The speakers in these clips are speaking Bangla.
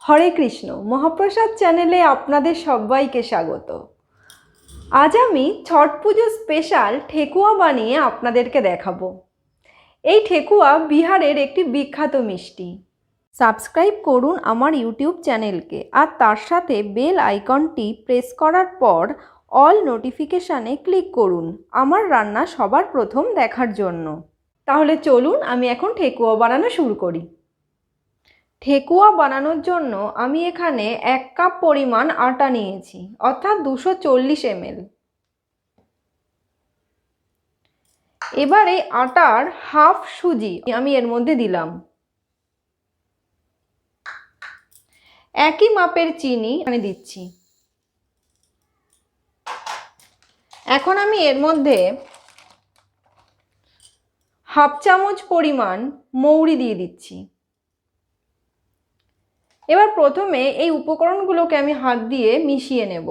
হরে কৃষ্ণ মহাপ্রসাদ চ্যানেলে আপনাদের সবাইকে স্বাগত। আজ আমি ছট পুজো স্পেশাল ঠেকুয়া বানিয়ে আপনাদেরকে দেখাবো। এই ঠেকুয়া বিহারের একটি বিখ্যাত মিষ্টি। সাবস্ক্রাইব করুন আমার ইউটিউব চ্যানেলকে আর তার সাথে বেল আইকনটি প্রেস করার পর অল নোটিফিকেশানে ক্লিক করুন আমার রান্না সবার প্রথম দেখার জন্য। তাহলে চলুন আমি এখন ঠেকুয়া বানানো শুরু করি। ঠেকুয়া বানানোর জন্য আমি এখানে 1 কাপ পরিমাণ আটা নিয়েছি, অর্থাৎ 240 ml। এবার এই আটার হাফ সুজি আমি এর মধ্যে দিলাম। একই মাপের চিনি এখানে দিচ্ছি। এখন আমি এর মধ্যে হাফ চামচ পরিমাণ মৌরি দিয়ে দিচ্ছি। এবার প্রথমে এই উপকরণগুলোকে আমি হাত দিয়ে মিশিয়ে নেব।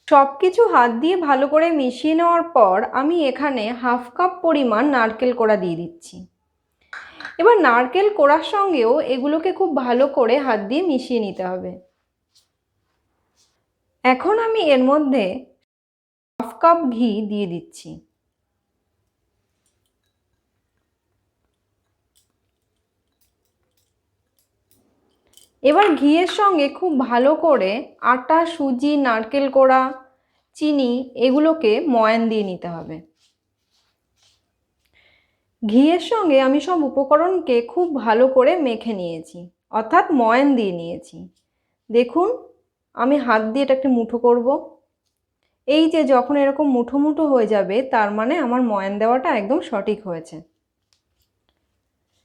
সব কিছু হাত দিয়ে ভালো করে মিশিয়ে নেওয়ার পর আমি এখানে হাফ কাপ পরিমাণ নারকেল কোড়া দিয়ে দিচ্ছি। এবার নারকেল কোড়ার সঙ্গেও এগুলোকে খুব ভালো করে হাত দিয়ে মিশিয়ে নিতে হবে। এখন আমি এর মধ্যে হাফ কাপ ঘি দিয়ে দিচ্ছি। এবার ঘিয়ের সঙ্গে খুব ভালো করে আটা, সুজি, নারকেল কোড়া, চিনি এগুলোকে ময়ান দিয়ে নিতে হবে। ঘিয়ের সঙ্গে আমি সব উপকরণকে খুব ভালো করে মেখে নিয়েছি, অর্থাৎ ময়ান দিয়ে নিয়েছি। দেখুন আমি হাত দিয়ে এটাকে মুঠো করব। এই যে যখন এরকম মুঠো মুঠো হয়ে যাবে তার মানে আমার ময়ান দেওয়াটা একদম সঠিক হয়েছে।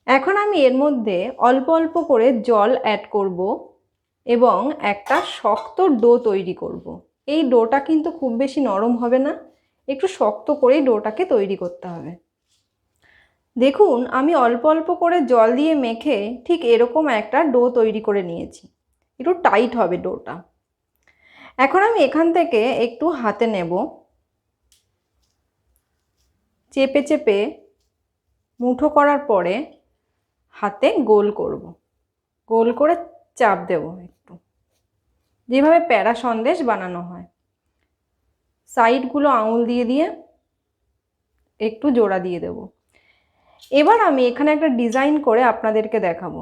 এখন আমি এর মধ্যে অল্প অল্প করে জল অ্যাড করব এবং একটা শক্ত ডো তৈরি করব। এই ডোটা কিন্তু খুব বেশি নরম হবে না, একটু শক্ত করেই ডোটাকে তৈরি করতে হবে। দেখুন আমি অল্প অল্প করে জল দিয়ে মেখে ঠিক এরকম একটা ডো তৈরি করে নিয়েছি। একটু টাইট হবে ডোটা। এখন আমি এখান থেকে একটু হাতে নেব, চেপে চেপে মুঠো করার পরে হাতে গোল করব, গোল করে চাপ দেব একটু, যেভাবে প্যারা সন্দেশ বানানো হয়। সাইডগুলো আঙুল দিয়ে দিয়ে একটু জোড়া দিয়ে দেব। এবার আমি এখানে একটা ডিজাইন করে আপনাদেরকে দেখাবো।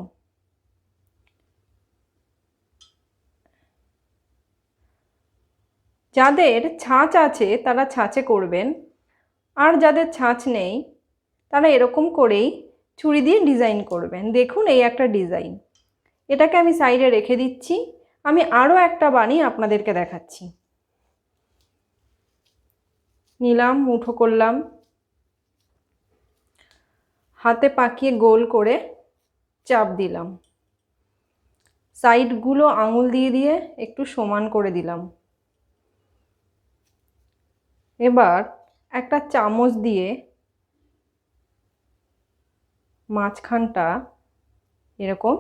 যাদের ছাঁচ আছে তারা ছাঁচে করবেন, আর যাদের ছাঁচ নেই তারা এরকম করেই ছুরি দিয়ে ডিজাইন করবেন। দেখুন এই একটা ডিজাইন, এটাকে আমি সাইডে রেখে দিচ্ছি। আমি আরও একটা বানিয়ে আপনাদেরকে দেখাচ্ছি। নিলাম, মুঠো করলাম, হাতে পাকিয়ে গোল করে চাপ দিলাম, সাইডগুলো আঙুল দিয়ে দিয়ে একটু সমান করে দিলাম। এবার একটা চামচ দিয়ে মাঝখানটা এরকম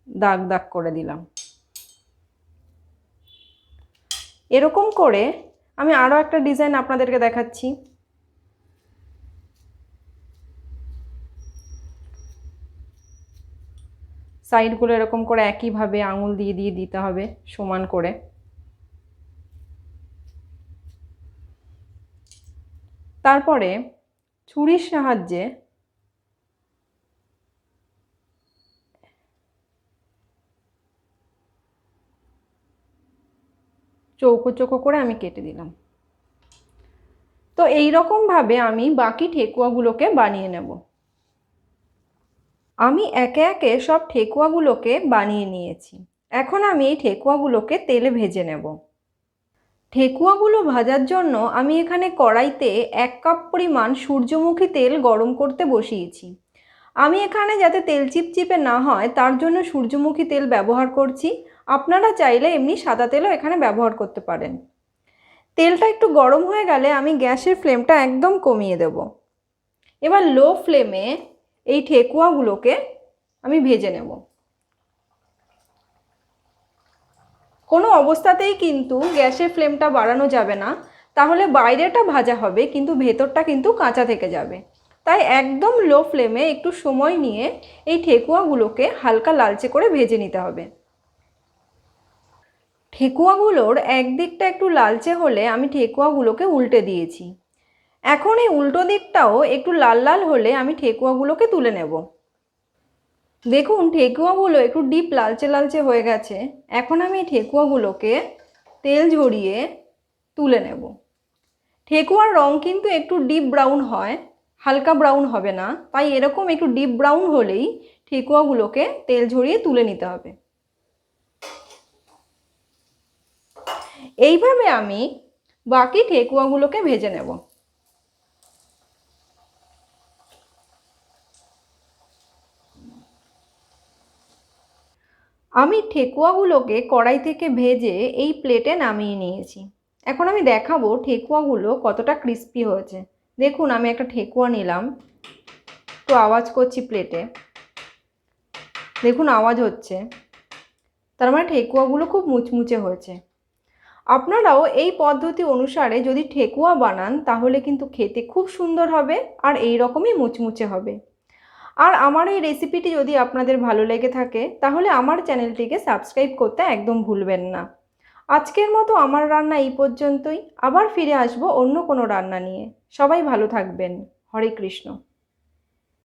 দাগ দাগ করে দিলাম। এরকম করে আমি আরও একটা ডিজাইন আপনাদেরকে দেখাচ্ছি। সাইডগুলো এরকম করে একইভাবে আঙুল দিয়ে দিয়ে দিতে হবে সমান করে। তারপরে ছুরির সাহায্যে চৌকো চৌকো করে আমি কেটে দিলাম। তো এই রকমভাবে আমি বাকি ঠেকুয়াগুলোকে বানিয়ে নেব। আমি একে একে সব ঠেকুয়াগুলোকে বানিয়ে নিয়েছি। এখন আমি এই ঠেকুয়াগুলোকে তেলে ভেজে নেব। ঠেকুয়াগুলো ভাজার জন্য আমি এখানে কড়াইতে 1 কাপ পরিমাণ সূর্যমুখী তেল গরম করতে বসিয়েছি। আমি এখানে যাতে তেল চিপচিপে না হয় তার জন্য সূর্যমুখী তেল ব্যবহার করছি। আপনারা চাইলে এমনি সাদা তেলও এখানে ব্যবহার করতে পারেন। তেলটা একটু গরম হয়ে গেলে আমি গ্যাসের ফ্লেমটা একদম কমিয়ে দেব। এবার লো ফ্লেমে এই ঠেকুয়াগুলোকে আমি ভেজে নেব। কোনো অবস্থাতেই কিন্তু গ্যাসের ফ্লেমটা বাড়ানো যাবে না, তাহলে বাইরেটা ভাজা হবে কিন্তু ভেতরটা কিন্তু কাঁচা থেকে যাবে। তাই একদম লো ফ্লেমে একটু সময় নিয়ে এই ঠেকুয়াগুলোকে হালকা লালচে করে ভেজে নিতে হবে। ঠেকুয়াগুলোর একদিকটা একটু লালচে হলে আমি ঠেকুয়াগুলোকে উল্টে দিয়েছি। এখন এই উল্টো দিকটাও একটু লাল লাল হলে আমি ঠেকুয়াগুলোকে তুলে নেব। দেখুন ঠেকুয়াগুলো একটু ডিপ লালচে লালচে হয়ে গেছে। এখন আমি এই ঠেকুয়াগুলোকে তেল ঝরিয়ে তুলে নেব। ঠেকুয়ার রং কিন্তু একটু ডিপ ব্রাউন হয়, হালকা ব্রাউন হবে না। তাই এরকম একটু ডিপ ব্রাউন হলেই ঠেকুয়াগুলোকে তেল ঝরিয়ে তুলে নিতে হবে। এইভাবে আমি বাকি ঠেকুয়াগুলোকে ভেজে নেব। আমি ঠেকুয়াগুলোকে কড়াই থেকে ভেজে এই প্লেটে নামিয়ে নিয়েছি। এখন আমি দেখাবো ঠেকুয়াগুলো কতটা ক্রিস্পি হয়েছে। দেখুন আমি একটা ঠেকুয়া নিলাম, একটু আওয়াজ করছি প্লেটে, দেখুন আওয়াজ হচ্ছে, তার মানে ঠেকুয়াগুলো খুব মুচমুচে হয়েছে। আপনারাও এই পদ্ধতি অনুসারে যদি ঠেকুয়া বানান তাহলে কিন্তু খেতে খুব সুন্দর হবে আর এই রকমই মুচমুচে হবে। আর আমার এই রেসিপিটি যদি আপনাদের ভালো লেগে থাকে তাহলে আমার চ্যানেলটিকে সাবস্ক্রাইব করতে একদম ভুলবেন না। আজকের মতো আমার রান্না এই পর্যন্তই। আবার ফিরে আসবো অন্য কোনো রান্না নিয়ে। সবাই ভালো থাকবেন। হরে কৃষ্ণ।